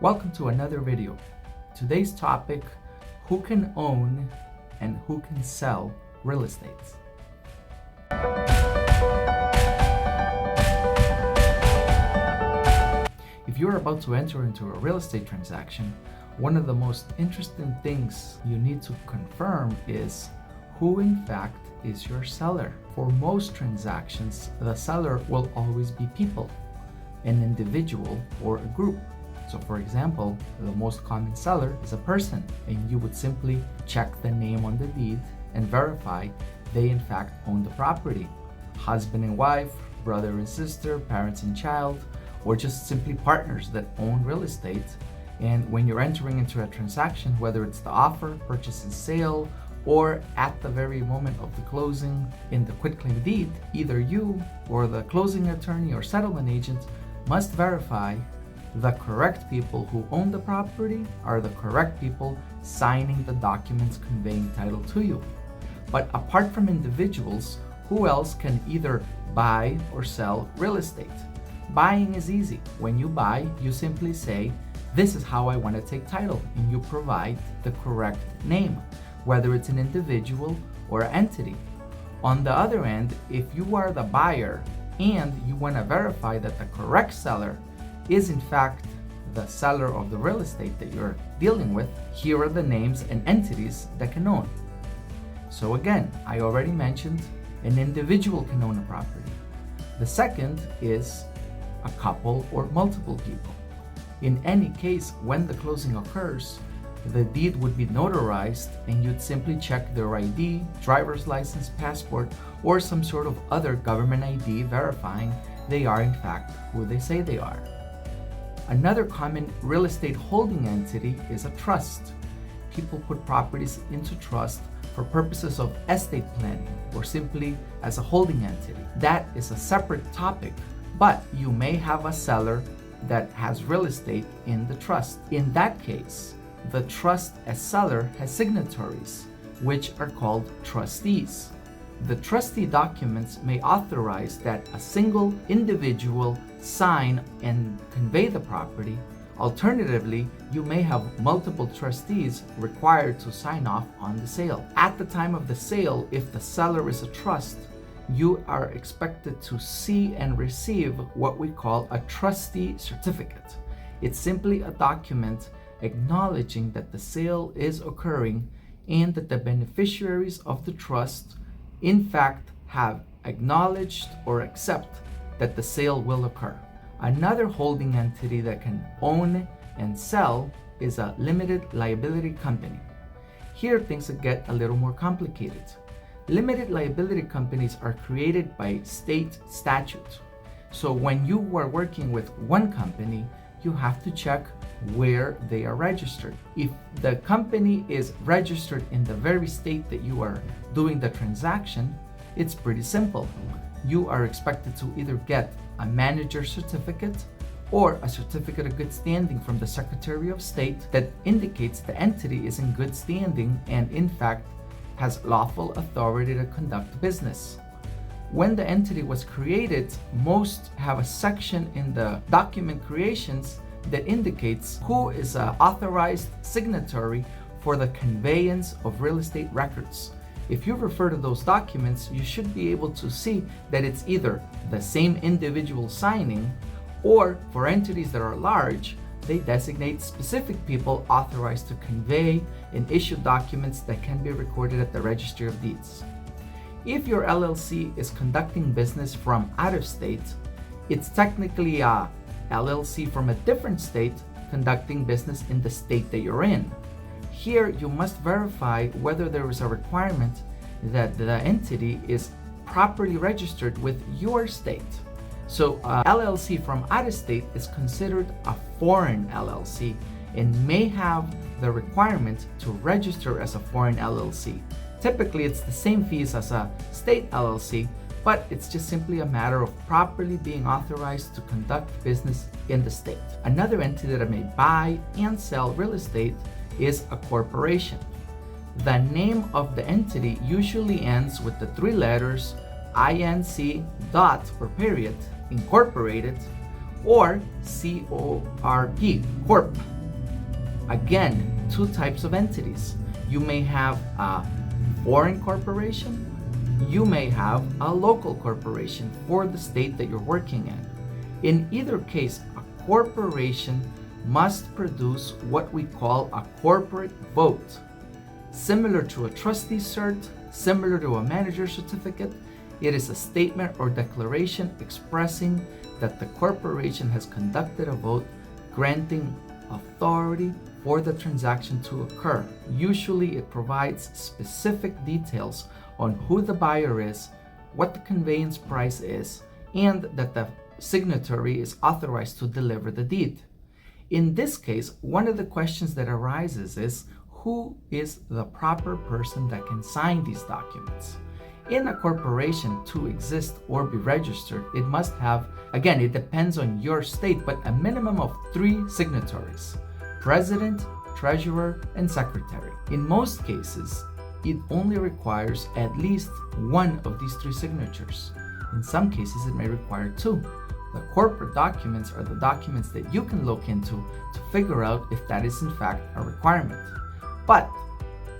Welcome to another video. Today's topic, who can own and who can sell real estate? If you're about to enter into a real estate transaction, one of the most interesting things you need to confirm is who in fact is your seller. For most transactions, the seller will always be people, an individual or a group. So for example, the most common seller is a person, and you would simply check the name on the deed and verify they in fact own the property. Husband and wife, brother and sister, parents and child, or just simply partners that own real estate. And when you're entering into a transaction, whether it's the offer, purchase and sale, or at the very moment of the closing in the quitclaim deed, either you or the closing attorney or settlement agent must verify the correct people who own the property are the correct people signing the documents conveying title to you. But apart from individuals, who else can either buy or sell real estate? Buying is easy. When you buy, you simply say, this is how I want to take title, and you provide the correct name, whether it's an individual or an entity. On the other end, if you are the buyer and you want to verify that the correct seller is in fact the seller of the real estate that you're dealing with, here are the names and entities that can own. So again, I already mentioned an individual can own a property. The second is a couple or multiple people. In any case, when the closing occurs, the deed would be notarized and you'd simply check their ID, driver's license, passport, or some sort of other government ID verifying they are in fact who they say they are. Another common real estate holding entity is a trust. People put properties into trust for purposes of estate planning or simply as a holding entity. That is a separate topic, but you may have a seller that has real estate in the trust. In that case, the trust as seller has signatories, which are called trustees. The trustee documents may authorize that a single individual sign and convey the property. Alternatively, you may have multiple trustees required to sign off on the sale. At the time of the sale, if the seller is a trust, you are expected to see and receive what we call a Trustee Certificate. It's simply a document acknowledging that the sale is occurring and that the beneficiaries of the trust in fact have acknowledged or accept that the sale will occur. Another holding entity that can own and sell is a limited liability company. Here things get a little more complicated. Limited liability companies are created by state statute. So when you are working with one company, you have to check where they are registered. If the company is registered in the very state that you are doing the transaction, it's pretty simple. You are expected to either get a manager certificate or a certificate of good standing from the Secretary of State that indicates the entity is in good standing and in fact has lawful authority to conduct business. When the entity was created, most have a section in the document creations that indicates who is an authorized signatory for the conveyance of real estate records. If you refer to those documents, you should be able to see that it's either the same individual signing, or for entities that are large, they designate specific people authorized to convey and issue documents that can be recorded at the Registry of Deeds. If your LLC is conducting business from out of state, it's technically a LLC from a different state conducting business in the state that you're in. Here, you must verify whether there is a requirement that the entity is properly registered with your state. So LLC from out of state is considered a foreign LLC and may have the requirement to register as a foreign LLC. Typically, it's the same fees as a state LLC, but it's just simply a matter of properly being authorized to conduct business in the state. Another entity that may buy and sell real estate is a corporation. The name of the entity usually ends with the three letters INC dot or period, incorporated, or C-O-R-P, Corp. Again, two types of entities. You may have a foreign corporation, you may have a local corporation for the state that you're working in. In either case, a corporation must produce what we call a corporate vote. Similar to a trustee cert, similar to a manager certificate, it is a statement or declaration expressing that the corporation has conducted a vote granting authority for the transaction to occur. Usually it provides specific details on who the buyer is, what the conveyance price is, and that the signatory is authorized to deliver the deed. In this case, one of the questions that arises is, who is the proper person that can sign these documents? In a corporation to exist or be registered, it must have, again, it depends on your state, but a minimum of 3 signatories: president, treasurer, and secretary. In most cases, it only requires at least one of these 3 signatures. In some cases, it may require 2. The corporate documents are the documents that you can look into to figure out if that is in fact a requirement. But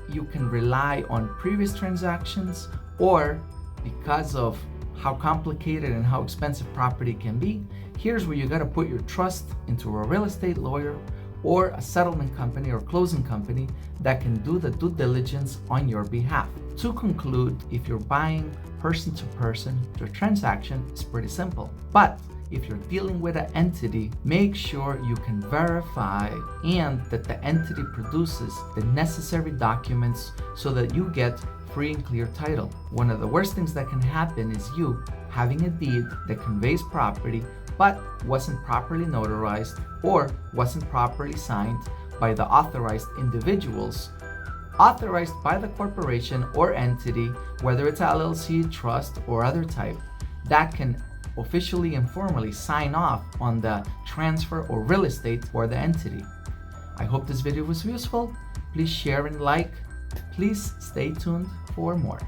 you can rely on previous transactions, or because of how complicated and how expensive property can be, here's where you got to put your trust into a real estate lawyer or a settlement company or closing company that can do the due diligence on your behalf. To conclude, if you're buying person to person, the transaction is pretty simple. But if you're dealing with an entity, make sure you can verify and that the entity produces the necessary documents so that you get free and clear title. One of the worst things that can happen is you having a deed that conveys property but wasn't properly notarized or wasn't properly signed by the authorized individuals authorized by the corporation or entity, whether it's LLC, trust, or other type, that can officially and formally sign off on the transfer or real estate for the entity. I hope this video was useful. Please share and like. Please stay tuned for more.